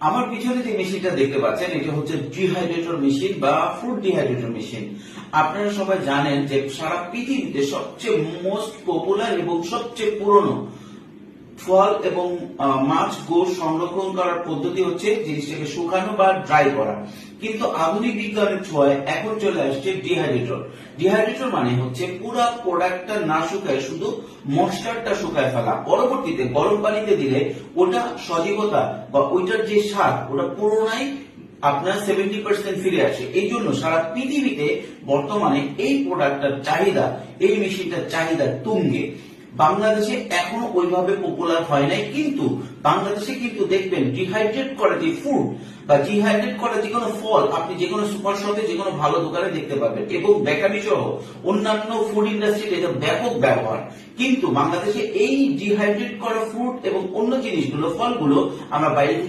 আমার পিছনে যে মেশিনটা দেখতে পাচ্ছেন এটা হচ্ছে ডিহাইড্রেটর মেশিন বা ফ্রুট ডিহাইড্রেটর মেশিন। আপনারা সবাই জানেন যে সারা পৃথিবীতে সবচেয়ে মোস্ট পপুলার এবং সবচেয়ে পুরনো ফল এবং মাছ গোশ সংরক্ষণ করার পদ্ধতি হচ্ছে জিনিসটাকে শুকানো বা ড্রাই করা। কিন্তু আধুনিক বিজ্ঞানের ছোঁয়ায় এখন চলে আসছে ডিহাইড্রেটর। ডিহাইড্রেটর মানে হচ্ছে পুরো প্রোডাক্টটা না শুকায় শুধু ময়েশ্চারটা শুকায় ফেলা, পরবর্তীতে গরম পানিতে দিলে ওটা সজীবতা বা ওইটার যে স্বাদ ওটা পুরোটাই আপনার 70% ফিরে আসে। এই জন্য সারা পৃথিবীতে বর্তমানে এই প্রোডাক্টটার চাহিদা, এই মেশিনটার চাহিদা তুঙ্গে। বাংলাদেশে এখনো ওইভাবে পপুলার হয় নাই, কিন্তু বাংলাদেশে কিন্তু দেখবেন ডিহাইড্রেট করা যে ফুড বা ডিহাইড্রেট করা যে কোনো ফল আপনি যে কোনো সুপার শপে যে কোনো ভালো দোকানে দেখতে পাবেন, এবং বেকারি সহ অন্যান্য ফুড ইন্ডাস্ট্রিতে এটা ব্যাপক ব্যবহার। কিন্তু বাংলাদেশে এই ডিহাইড্রেট করা ফ্রুট এবং অন্য জিনিসগুলো ফলগুলো আমরা বাইরে